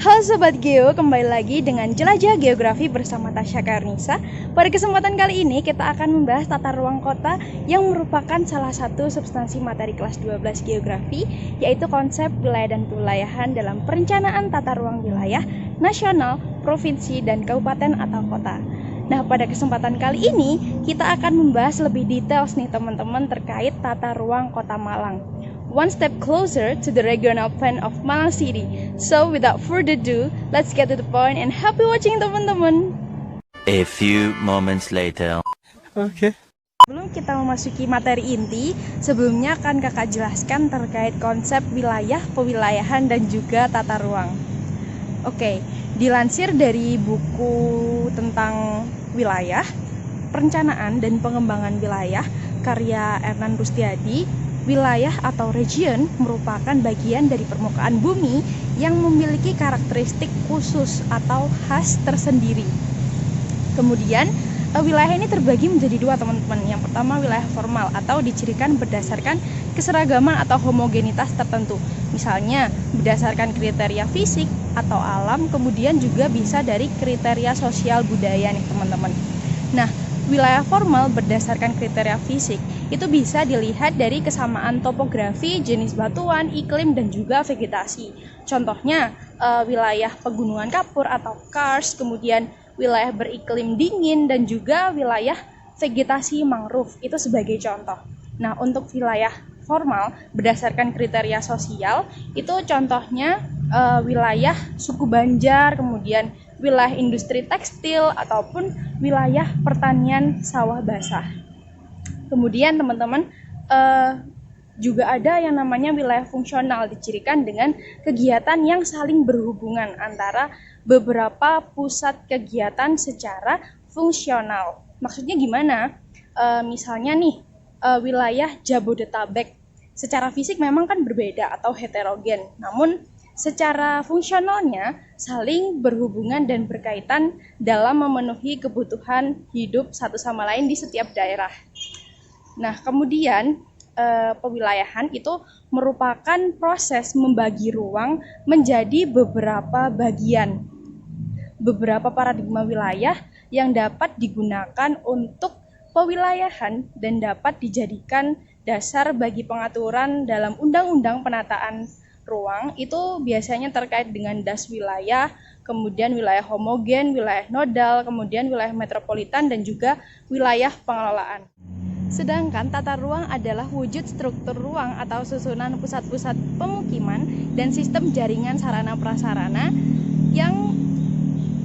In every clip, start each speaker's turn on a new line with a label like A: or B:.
A: Halo Sobat Geo, kembali lagi dengan Jelajah Geografi bersama Tasya Karnisa. Pada kesempatan kali ini kita akan membahas tata ruang kota yang merupakan salah satu substansi materi kelas 12 Geografi, yaitu konsep wilayah dan kewilayahan dalam perencanaan tata ruang wilayah, nasional, provinsi, dan kabupaten atau kota. Nah, pada kesempatan kali ini kita akan membahas lebih detail nih teman-teman terkait tata ruang kota Malang. One step closer to the regional plan of Malang City. So without further ado, let's get to the point and happy watching teman-teman.
B: A few moments later.
C: Oke.
A: Sebelum kita memasuki materi inti, sebelumnya akan kakak jelaskan terkait konsep wilayah, pewilayahan, dan juga tata ruang. Oke, dilansir dari buku tentang wilayah, perencanaan dan pengembangan wilayah, karya Ernan Rustiadi, wilayah atau region merupakan bagian dari permukaan bumi yang memiliki karakteristik khusus atau khas tersendiri. Kemudian, wilayah ini terbagi menjadi dua teman-teman. Yang pertama wilayah formal atau dicirikan berdasarkan keseragaman atau homogenitas tertentu. Misalnya berdasarkan kriteria fisik atau alam, kemudian juga bisa dari kriteria sosial budaya nih teman-teman. Nah, wilayah formal berdasarkan kriteria fisik itu bisa dilihat dari kesamaan topografi, jenis batuan, iklim, dan juga vegetasi. Contohnya wilayah pegunungan kapur atau karst, kemudian wilayah beriklim dingin, dan juga wilayah vegetasi mangrove, itu sebagai contoh. Nah, untuk wilayah formal berdasarkan kriteria sosial, itu contohnya wilayah suku Banjar, kemudian wilayah industri tekstil, ataupun wilayah pertanian sawah basah. Kemudian teman-teman juga ada yang namanya wilayah fungsional, dicirikan dengan kegiatan yang saling berhubungan antara beberapa pusat kegiatan secara fungsional. Maksudnya gimana? Misalnya nih wilayah Jabodetabek secara fisik memang kan berbeda atau heterogen, namun secara fungsionalnya saling berhubungan dan berkaitan dalam memenuhi kebutuhan hidup satu sama lain di setiap daerah. Nah, kemudian pewilayahan itu merupakan proses membagi ruang menjadi beberapa bagian, beberapa paradigma wilayah yang dapat digunakan untuk pewilayahan dan dapat dijadikan dasar bagi pengaturan dalam Undang-Undang Penataan Ruang. Itu biasanya terkait dengan das wilayah, kemudian wilayah homogen, wilayah nodal, kemudian wilayah metropolitan, dan juga wilayah pengelolaan. Sedangkan tata ruang adalah wujud struktur ruang atau susunan pusat-pusat pemukiman dan sistem jaringan sarana prasarana yang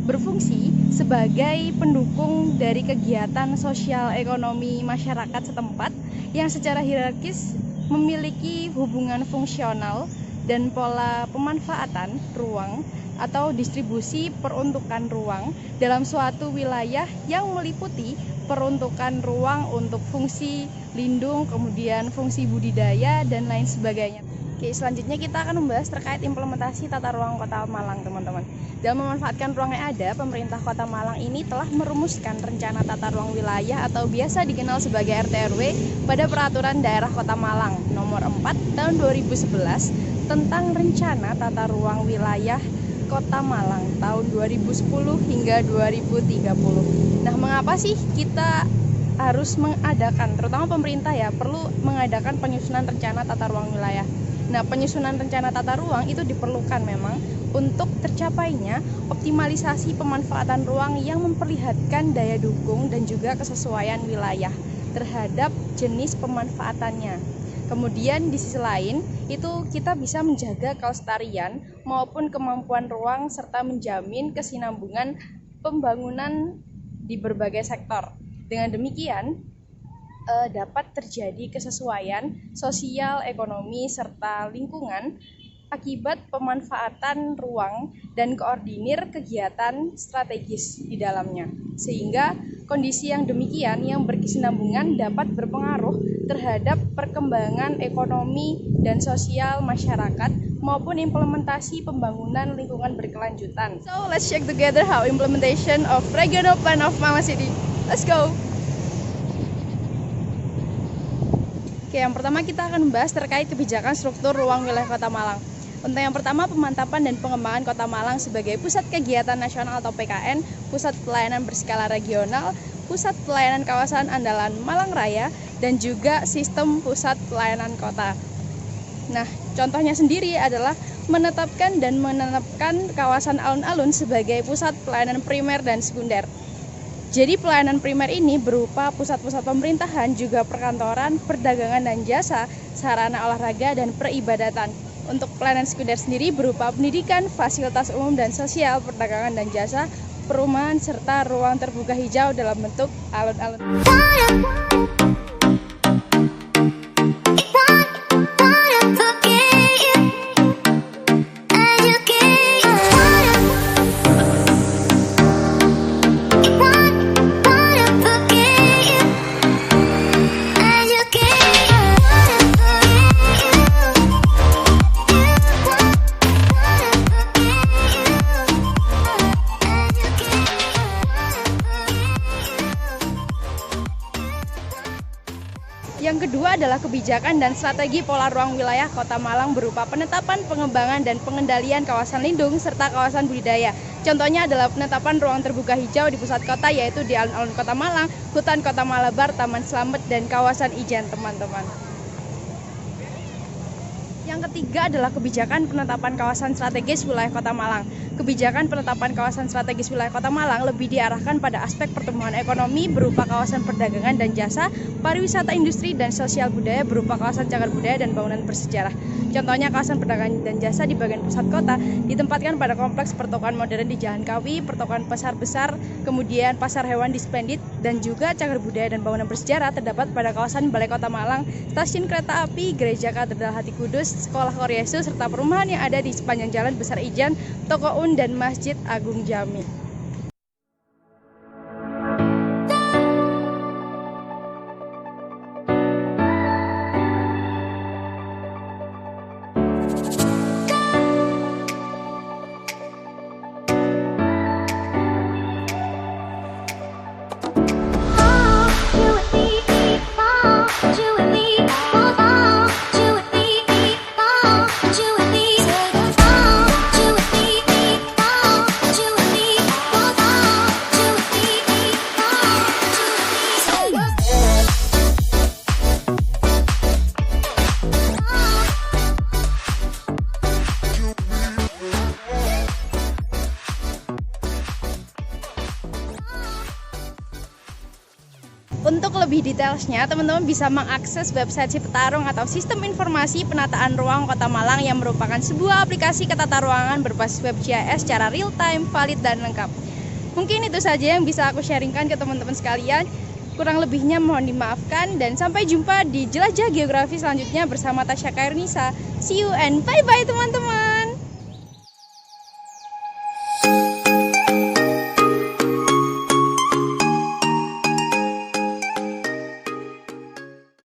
A: berfungsi sebagai pendukung dari kegiatan sosial ekonomi masyarakat setempat yang secara hierarkis memiliki hubungan fungsional dan pola pemanfaatan ruang atau distribusi peruntukan ruang dalam suatu wilayah yang meliputi peruntukan ruang untuk fungsi lindung, kemudian fungsi budidaya, dan lain sebagainya. Oke, selanjutnya kita akan membahas terkait implementasi tata ruang Kota Malang, teman-teman. Dalam memanfaatkan ruang yang ada, pemerintah Kota Malang ini telah merumuskan rencana tata ruang wilayah atau biasa dikenal sebagai RT/RW pada Peraturan Daerah Kota Malang Nomor 4 Tahun 2011 tentang rencana tata ruang wilayah Kota Malang tahun 2010 hingga 2030. Nah, mengapa sih kita harus mengadakan, terutama pemerintah ya, perlu mengadakan penyusunan rencana tata ruang wilayah. Nah, penyusunan rencana tata ruang itu diperlukan memang untuk tercapainya optimalisasi pemanfaatan ruang yang memperlihatkan daya dukung dan juga kesesuaian wilayah terhadap jenis pemanfaatannya. Kemudian di sisi lain, itu kita bisa menjaga kelestarian maupun kemampuan ruang serta menjamin kesinambungan pembangunan di berbagai sektor. Dengan demikian, dapat terjadi kesesuaian sosial, ekonomi, serta lingkungan akibat pemanfaatan ruang dan koordinir kegiatan strategis di dalamnya. Sehingga kondisi yang demikian yang berkesinambungan dapat berpengaruh terhadap perkembangan ekonomi dan sosial masyarakat maupun implementasi pembangunan lingkungan berkelanjutan. So, let's check together how implementation of Regional Plan of Malang City. Let's go! Oke, yang pertama kita akan membahas terkait kebijakan struktur ruang wilayah Kota Malang. Untuk yang pertama, pemantapan dan pengembangan Kota Malang sebagai pusat kegiatan nasional atau PKN, pusat pelayanan berskala regional, pusat pelayanan kawasan andalan Malang Raya, dan juga sistem pusat pelayanan kota. Nah, contohnya sendiri adalah menetapkan kawasan alun-alun sebagai pusat pelayanan primer dan sekunder. Jadi pelayanan primer ini berupa pusat-pusat pemerintahan, juga perkantoran, perdagangan dan jasa, sarana olahraga dan peribadatan. Untuk pelayanan sekunder sendiri berupa pendidikan, fasilitas umum dan sosial, perdagangan dan jasa, perumahan, serta ruang terbuka hijau dalam bentuk alun-alun. Yang kedua adalah kebijakan dan strategi pola ruang wilayah Kota Malang berupa penetapan, pengembangan, dan pengendalian kawasan lindung serta kawasan budidaya. Contohnya adalah penetapan ruang terbuka hijau di pusat kota, yaitu di alun-alun Kota Malang, hutan Kota Malabar, Taman Slamet, dan kawasan Ijen, teman-teman. Yang ketiga adalah kebijakan penetapan kawasan strategis wilayah Kota Malang. Kebijakan penetapan kawasan strategis wilayah Kota Malang lebih diarahkan pada aspek pertumbuhan ekonomi berupa kawasan perdagangan dan jasa, pariwisata industri, dan sosial budaya berupa kawasan cagar budaya dan bangunan bersejarah. Contohnya kawasan perdagangan dan jasa di bagian pusat kota ditempatkan pada kompleks pertokoan modern di Jalan Kawi, pertokoan pasar besar, kemudian pasar hewan di Splendid, dan juga cagar budaya dan bangunan bersejarah terdapat pada kawasan Balai Kota Malang, stasiun kereta api, Gereja Katedral Hati Kudus, Sekolah Korea Yesus, serta perumahan yang ada di sepanjang Jalan Besar Ijen, Toko Un, dan Masjid Agung Jami. Untuk lebih detailnya, teman-teman bisa mengakses website Cipetarung atau Sistem Informasi Penataan Ruang Kota Malang yang merupakan sebuah aplikasi ketata ruangan berbasis web GIS secara real time, valid, dan lengkap. Mungkin itu saja yang bisa aku sharingkan ke teman-teman sekalian. Kurang lebihnya mohon dimaafkan, dan sampai jumpa di Jelajah Geografi selanjutnya bersama Tasya Kairnisa. See you and bye-bye teman-teman.